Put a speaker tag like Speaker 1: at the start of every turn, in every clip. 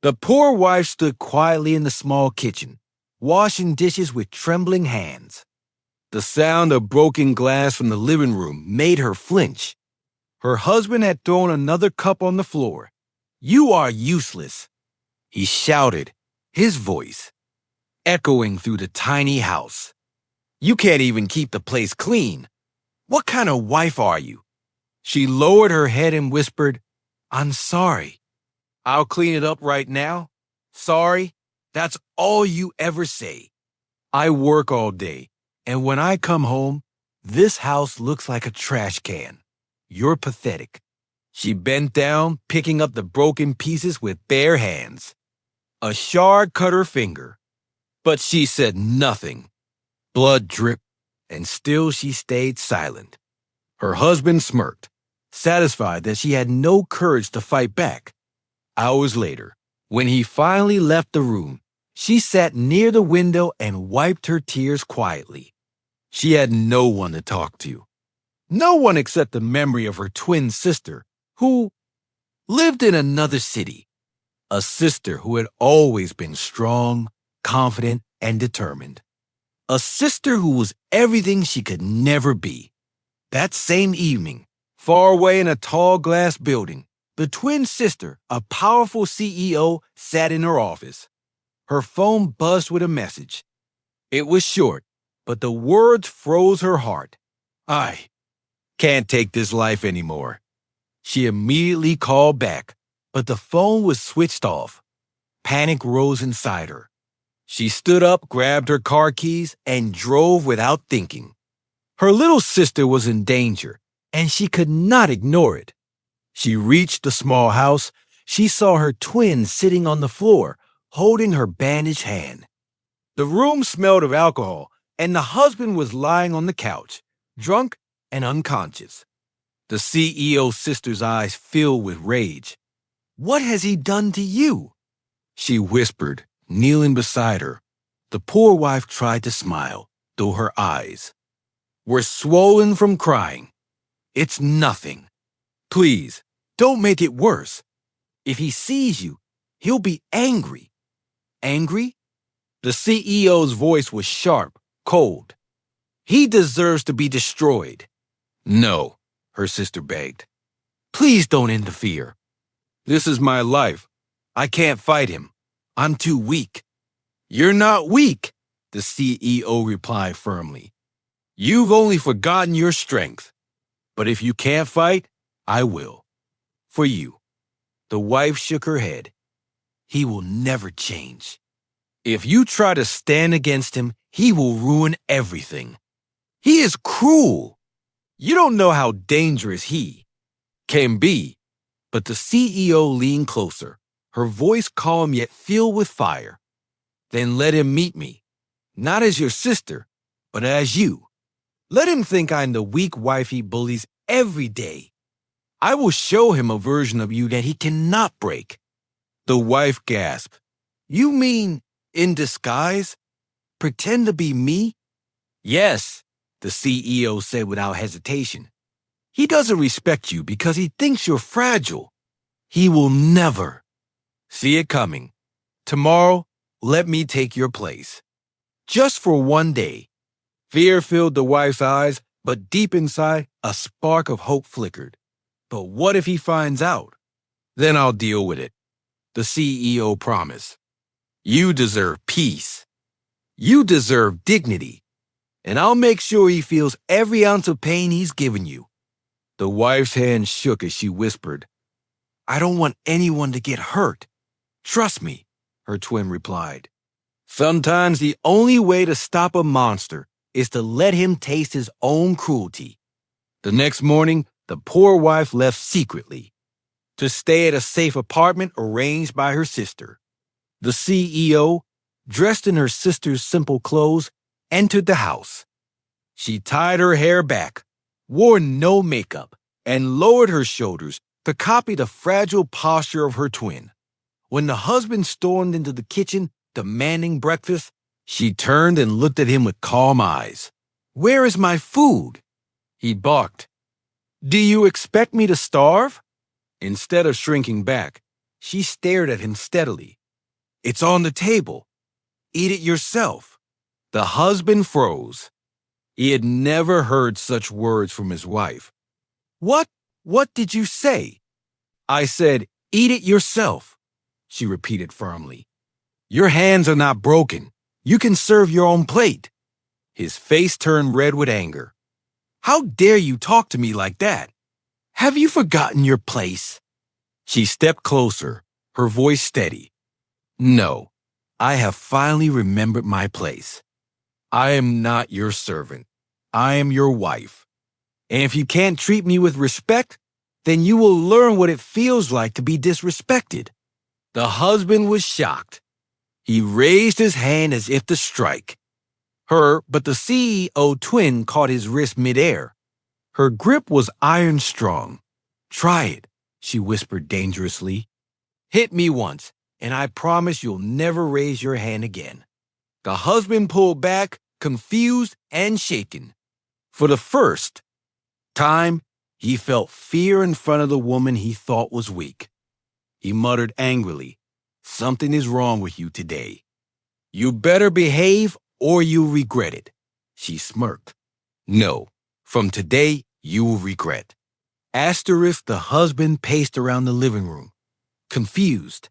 Speaker 1: The poor wife stood quietly in the small kitchen, washing dishes with trembling hands. The sound of broken glass from the living room made her flinch. Her husband had thrown another cup on the floor. "You are useless," he shouted, his voice echoing through the tiny house. "You can't even keep the place clean. What kind of wife are you?" She lowered her head and whispered, "I'm sorry. I'll clean it up right now. Sorry, that's all you ever say. I work all day, and when I come home, this house looks like a trash can. You're pathetic." She bent down, picking up the broken pieces with bare hands. A shard cut her finger, but she said nothing. Blood dripped, and still she stayed silent. Her husband smirked, satisfied that she had no courage to fight back. Hours later, when he finally left the room, she sat near the window and wiped her tears quietly. She had no one to talk to. No one except the memory of her twin sister, who lived in another city. A sister who had always been strong, confident, and determined. A sister who was everything she could never be. That same evening, far away in a tall glass building, the twin sister, a powerful CEO, sat in her office. Her phone buzzed with a message. It was short, but the words froze her heart. "I can't take this life anymore." She immediately called back, but the phone was switched off. Panic rose inside her. She stood up, grabbed her car keys, and drove without thinking. Her little sister was in danger, and she could not ignore it. She reached the small house. She saw her twin sitting on the floor, holding her bandaged hand. The room smelled of alcohol, and the husband was lying on the couch, drunk and unconscious. The CEO's sister's eyes filled with rage. "What has he done to you?" she whispered, kneeling beside her. The poor wife tried to smile, though her eyes were swollen from crying. "It's nothing. Please, don't make it worse. If he sees you, he'll be angry." "Angry?" The CEO's voice was sharp, cold. "He deserves to be destroyed." "No," her sister begged. "Please don't interfere. This is my life. I can't fight him. I'm too weak." "You're not weak," the CEO replied firmly. "You've only forgotten your strength. But if you can't fight, I will. For you." The wife shook her head. "He will never change. If you try to stand against him, he will ruin everything. He is cruel. You don't know how dangerous he can be." But the CEO leaned closer, her voice calm yet filled with fire. "Then let him meet me, not as your sister, but as you. Let him think I'm the weak wife he bullies every day. I will show him a version of you that he cannot break." The wife gasped. "You mean in disguise? Pretend to be me?" "Yes," the CEO said without hesitation. "He doesn't respect you because he thinks you're fragile. He will never see it coming. Tomorrow, let me take your place. Just for one day." Fear filled the wife's eyes, but deep inside, a spark of hope flickered. "But what if he finds out? Then I'll deal with it," the CEO promised. "You deserve peace. You deserve dignity. And I'll make sure he feels every ounce of pain he's given you." The wife's hand shook as she whispered, "I don't want anyone to get hurt. Trust me," her twin replied. "Sometimes the only way to stop a monster is to let him taste his own cruelty." The next morning, the poor wife left secretly to stay at a safe apartment arranged by her sister. The CEO, dressed in her sister's simple clothes, entered the house. She tied her hair back, wore no makeup, and lowered her shoulders to copy the fragile posture of her twin. When the husband stormed into the kitchen, demanding breakfast, she turned and looked at him with calm eyes. "Where is my food?" He barked. "Do you expect me to starve?" Instead of shrinking back, She stared at him steadily. It's on the table. Eat it yourself. The husband froze. He had never heard such words from his wife. What? What did you say? I said, eat it yourself, she repeated firmly. Your hands are not broken. You can serve your own plate. His face turned red with anger. How dare you talk to me like that? Have you forgotten your place? She stepped closer, her voice steady. No, I have finally remembered my place. I am not your servant. I am your wife. And if you can't treat me with respect, then you will learn what it feels like to be disrespected. The husband was shocked. He raised his hand as if to strike. But the CEO twin caught his wrist midair. Her grip was iron strong. Try it, she whispered dangerously. Hit me once, and I promise you'll never raise your hand again. The husband pulled back, confused and shaken. For the first time, he felt fear in front of the woman he thought was weak. He muttered angrily, Something is wrong with you today. You better behave or you'll regret it. She smirked. No, from today you will regret. Asterisk, the husband paced around the living room, confused.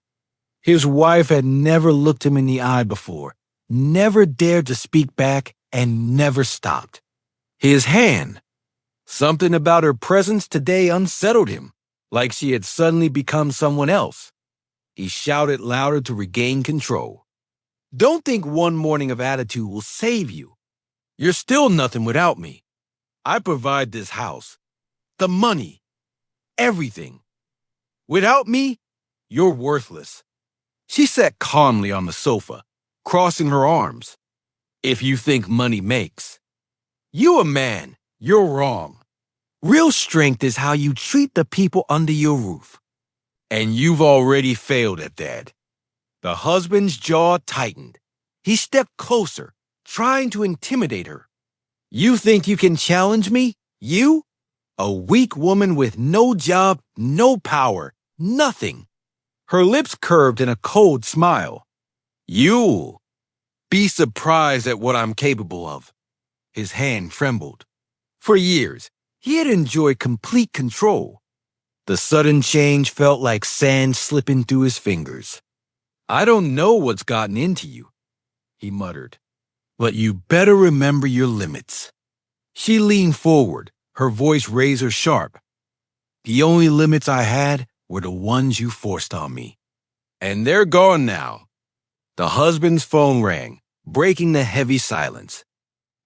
Speaker 1: His wife had never looked him in the eye before, never dared to speak back, and never stopped. His hand. Something about her presence today unsettled him, like she had suddenly become someone else. He shouted louder to regain control. Don't think one morning of attitude will save you. You're still nothing without me. I provide this house, the money, everything. Without me, you're worthless. She sat calmly on the sofa, crossing her arms. If you think money makes. You a man, you're wrong. Real strength is how you treat the people under your roof. And you've already failed at that. The husband's jaw tightened. He stepped closer, trying to intimidate her. You think you can challenge me? You? A weak woman with no job, no power, nothing. Her lips curved in a cold smile. You'll be surprised at what I'm capable of. His hand trembled. For years, he had enjoyed complete control. The sudden change felt like sand slipping through his fingers. I don't know what's gotten into you, he muttered, but you better remember your limits. She leaned forward, her voice razor sharp. The only limits I had were the ones you forced on me. And they're gone now. The husband's phone rang, breaking the heavy silence.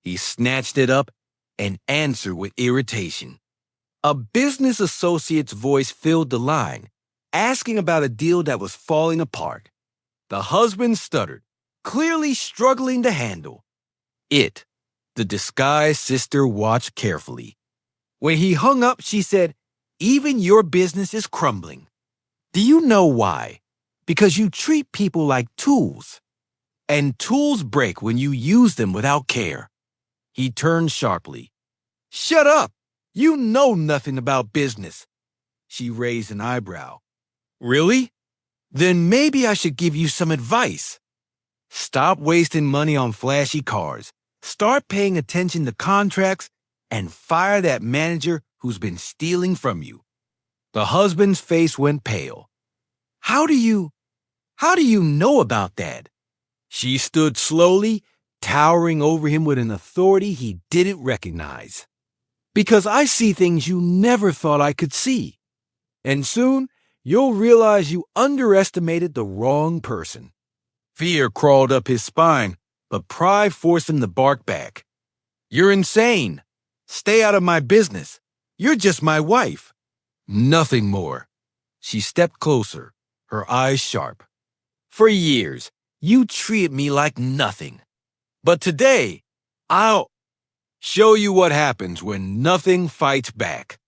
Speaker 1: He snatched it up and answered with irritation. A business associate's voice filled the line, asking about a deal that was falling apart. The husband stuttered, clearly struggling to handle. The disguised sister watched carefully. When he hung up, she said, Even your business is crumbling. Do you know why? Because you treat people like tools. And tools break when you use them without care. He turned sharply. Shut up! You know nothing about business. She raised an eyebrow. Really? Then maybe I should give you some advice. Stop wasting money on flashy cars. Start paying attention to contracts and fire that manager who's been stealing from you. The husband's face went pale. How do you know about that? She stood slowly, towering over him with an authority he didn't recognize. Because I see things you never thought I could see. And soon, you'll realize you underestimated the wrong person. Fear crawled up his spine, but pride forced him to bark back. You're insane. Stay out of my business. You're just my wife. Nothing more. She stepped closer, her eyes sharp. For years, you treated me like nothing. But today, I'll show you what happens when nothing fights back.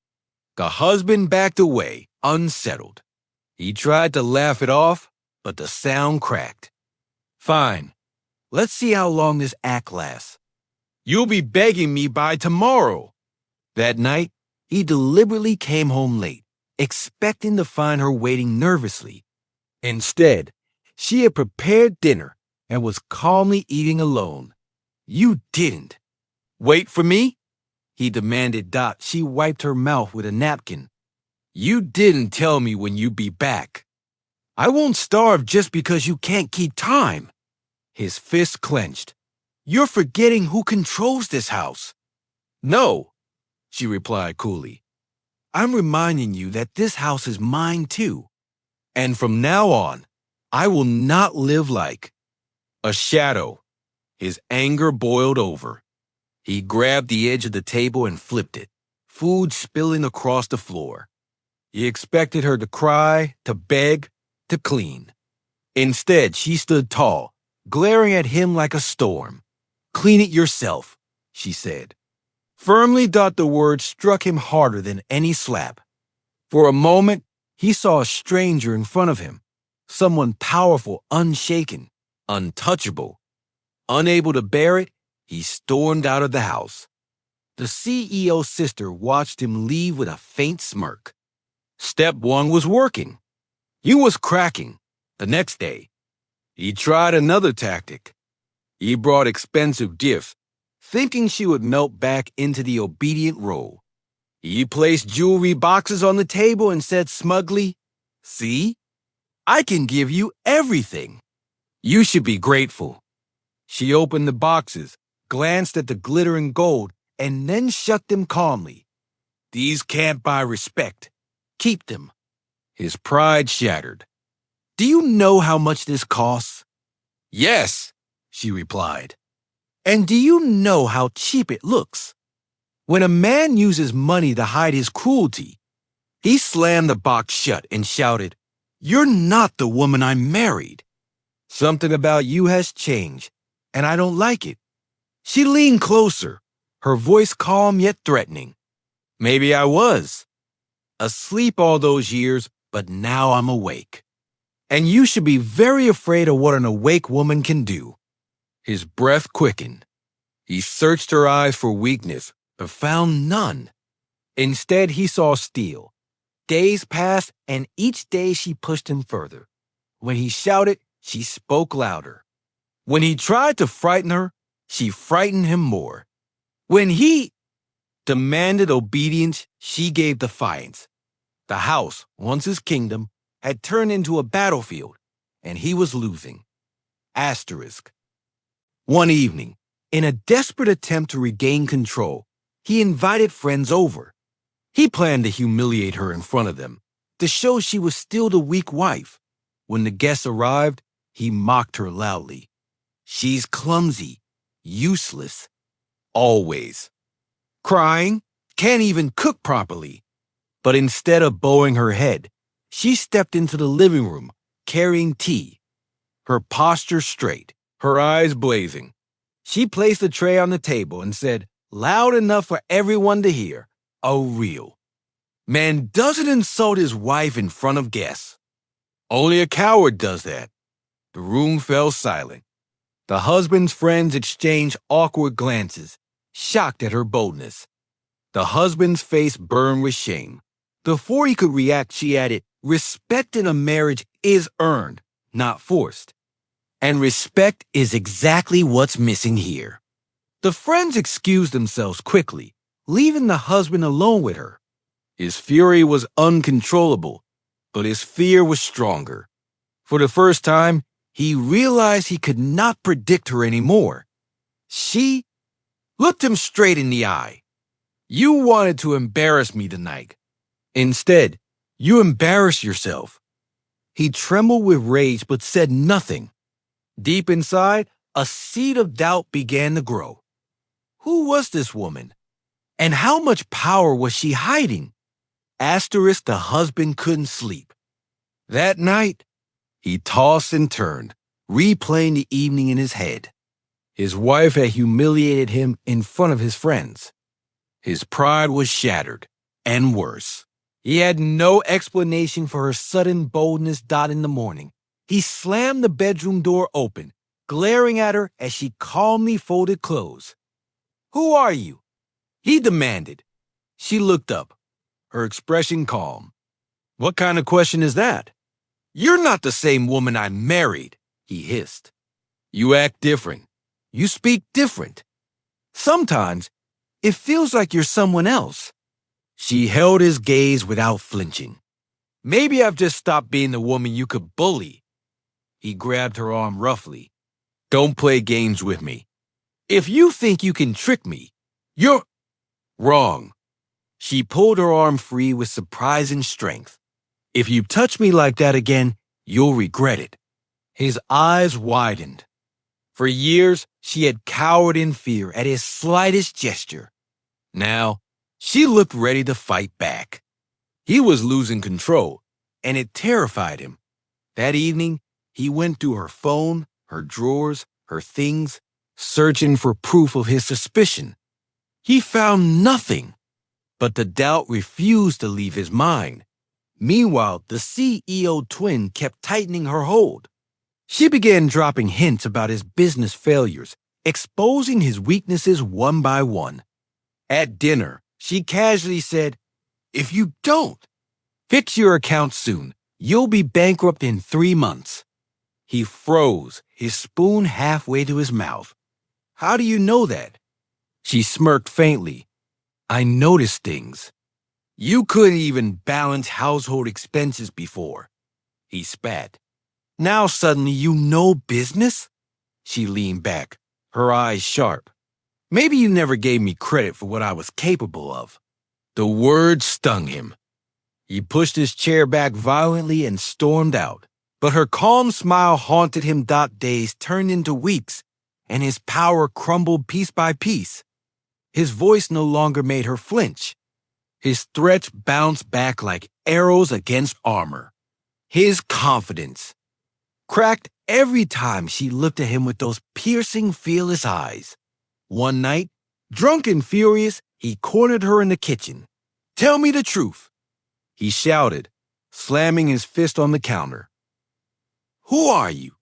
Speaker 1: The husband backed away, unsettled. He tried to laugh it off, but the sound cracked. Fine. Let's see how long this act lasts. You'll be begging me by tomorrow. That night, he deliberately came home late, expecting to find her waiting nervously. Instead, she had prepared dinner and was calmly eating alone. You didn't. Wait for me? He demanded. She wiped her mouth with a napkin. You didn't tell me when you'd be back. I won't starve just because you can't keep time. His fist clenched. You're forgetting who controls this house. No, she replied coolly. I'm reminding you that this house is mine too. And from now on, I will not live like a shadow. His anger boiled over. He grabbed the edge of the table and flipped it, food spilling across the floor. He expected her to cry, to beg, to clean. Instead, she stood tall, glaring at him like a storm. Clean it yourself, she said. Firmly, the word struck him harder than any slap. For a moment, he saw a stranger in front of him, someone powerful, unshaken, untouchable. Unable to bear it, he stormed out of the house. The CEO's sister watched him leave with a faint smirk. Step one was working. He was cracking. The next day, he tried another tactic. He brought expensive gifts, thinking she would melt back into the obedient role. He placed jewelry boxes on the table and said smugly, "See, I can give you everything. You should be grateful." She opened the boxes, glanced at the glittering gold, and then shut them calmly. These can't buy respect. Keep them. His pride shattered. Do you know how much this costs? Yes, she replied. And do you know how cheap it looks? When a man uses money to hide his cruelty, he slammed the box shut and shouted, "You're not the woman I married. Something about you has changed, and I don't like it." She leaned closer, her voice calm yet threatening. Maybe I was. Asleep all those years, but now I'm awake. And you should be very afraid of what an awake woman can do. His breath quickened. He searched her eyes for weakness, but found none. Instead, he saw steel. Days passed, and each day she pushed him further. When he shouted, she spoke louder. When he tried to frighten her, she frightened him more. When he demanded obedience, she gave defiance. The house, once his kingdom, had turned into a battlefield, and he was losing. Asterisk. One evening, in a desperate attempt to regain control, he invited friends over. He planned to humiliate her in front of them, to show she was still the weak wife. When the guests arrived, he mocked her loudly. She's clumsy, useless, always. Crying, can't even cook properly. But instead of bowing her head, she stepped into the living room, carrying tea. Her posture straight, her eyes blazing. She placed a tray on the table and said, loud enough for everyone to hear, "Oh, real. Man doesn't insult his wife in front of guests. Only a coward does that." The room fell silent. The husband's friends exchanged awkward glances, shocked at her boldness. The husband's face burned with shame. Before he could react, she added, "Respect in a marriage is earned, not forced. And respect is exactly what's missing here." The friends excused themselves quickly, leaving the husband alone with her. His fury was uncontrollable, but his fear was stronger. For the first time, he realized he could not predict her anymore. She looked him straight in the eye. "You wanted to embarrass me tonight. Instead, you embarrassed yourself." He trembled with rage but said nothing. Deep inside, a seed of doubt began to grow. Who was this woman? And how much power was she hiding? Asterisk, the husband couldn't sleep. That night, he tossed and turned, replaying the evening in his head. His wife had humiliated him in front of his friends. His pride was shattered, and worse. He had no explanation for her sudden boldness. In the morning, he slammed the bedroom door open, glaring at her as she calmly folded clothes. "Who are you?" he demanded. She looked up, her expression calm. "What kind of question is that?" You're not the same woman I married, he hissed. You act different. You speak different. Sometimes, it feels like you're someone else. She held his gaze without flinching. Maybe I've just stopped being the woman you could bully. He grabbed her arm roughly. Don't play games with me. If you think you can trick me, you're wrong. She pulled her arm free with surprising strength. If you touch me like that again, you'll regret it. His eyes widened. For years, she had cowered in fear at his slightest gesture. Now, she looked ready to fight back. He was losing control, and it terrified him. That evening, he went through her phone, her drawers, her things, searching for proof of his suspicion. He found nothing, but the doubt refused to leave his mind. Meanwhile, the CEO twin kept tightening her hold. She began dropping hints about his business failures, exposing his weaknesses one by one. At dinner, she casually said, "If you don't fix your account soon, you'll be bankrupt in 3 months." He froze, his spoon halfway to his mouth. How do you know that? She smirked faintly. I noticed things. You couldn't even balance household expenses before. He spat. Now suddenly you know business? She leaned back, her eyes sharp. Maybe you never gave me credit for what I was capable of. The word stung him. He pushed his chair back violently and stormed out. But her calm smile haunted him. Days turned into weeks, and his power crumbled piece by piece. His voice no longer made her flinch. His threats bounced back like arrows against armor. His confidence cracked every time she looked at him with those piercing, fearless eyes. One night, drunk and furious, he cornered her in the kitchen. Tell me the truth, he shouted, slamming his fist on the counter. Who are you?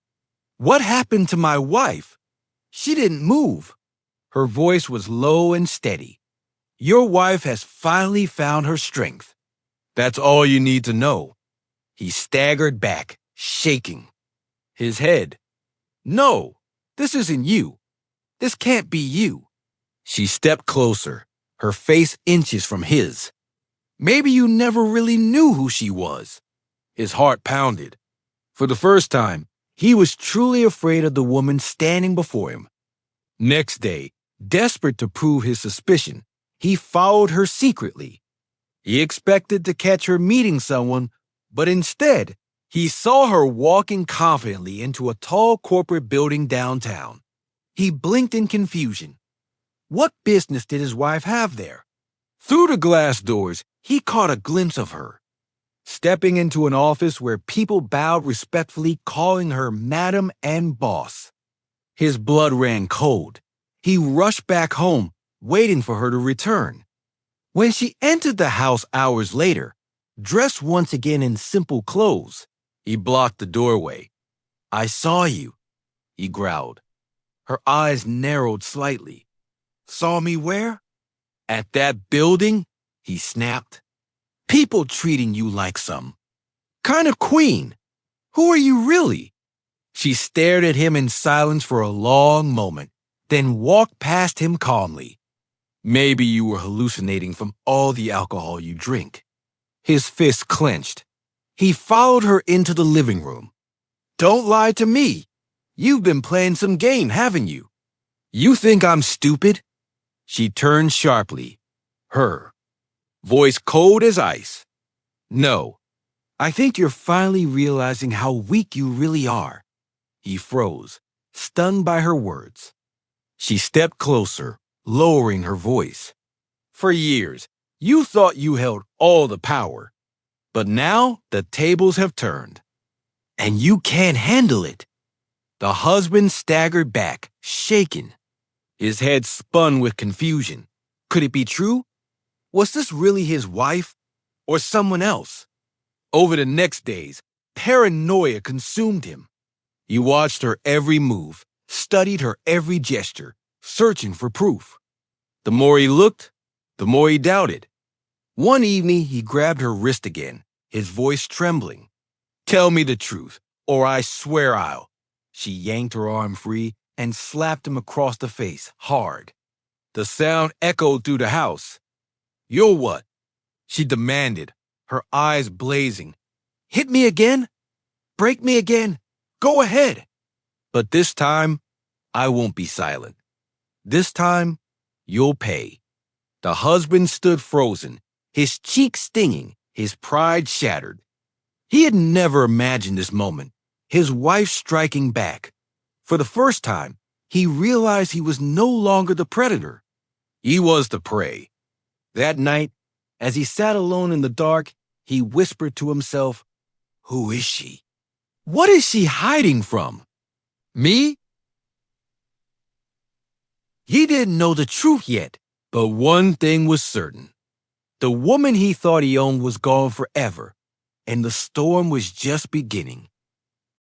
Speaker 1: What happened to my wife? She didn't move. Her voice was low and steady. Your wife has finally found her strength. That's all you need to know. He staggered back, shaking. His head. No, this isn't you. This can't be you. She stepped closer, her face inches from his. Maybe you never really knew who she was. His heart pounded. For the first time, he was truly afraid of the woman standing before him. Next day, desperate to prove his suspicion, he followed her secretly. He expected to catch her meeting someone, but instead, he saw her walking confidently into a tall corporate building downtown. He blinked in confusion. What business did his wife have there? Through the glass doors, he caught a glimpse of her, stepping into an office where people bowed respectfully, calling her Madam and Boss. His blood ran cold. He rushed back home, waiting for her to return. When she entered the house hours later, dressed once again in simple clothes, he blocked the doorway. I saw you, he growled. Her eyes narrowed slightly. Saw me where? At that building, he snapped. People treating you like some kind of queen. Who are you really? She stared at him in silence for a long moment, then walked past him calmly. Maybe you were hallucinating from all the alcohol you drink. His fist clenched. He followed her into the living room. Don't lie to me. You've been playing some game, haven't you? You think I'm stupid? She turned sharply. Her voice cold as ice. No, I think you're finally realizing how weak you really are. He froze, stunned by her words. She stepped closer, lowering her voice. For years, you thought you held all the power. But now the tables have turned. And you can't handle it. The husband staggered back, shaken. His head spun with confusion. Could it be true? Was this really his wife? Or someone else? Over the next days, paranoia consumed him. He watched her every move, studied her every gesture, searching for proof. The more he looked, the more he doubted. One evening, he grabbed her wrist again, his voice trembling. Tell me the truth, or I swear I'll. She yanked her arm free and slapped him across the face, hard. The sound echoed through the house. You're what? She demanded, her eyes blazing. Hit me again? Break me again? Go ahead. But this time, I won't be silent. This time, you'll pay. The husband stood frozen, his cheeks stinging, his pride shattered. He had never imagined this moment, his wife striking back. For the first time, he realized he was no longer the predator. He was the prey. That night, as he sat alone in the dark, he whispered to himself, Who is she? What is she hiding from? Me? He didn't know the truth yet, but one thing was certain. The woman he thought he owned was gone forever, and the storm was just beginning.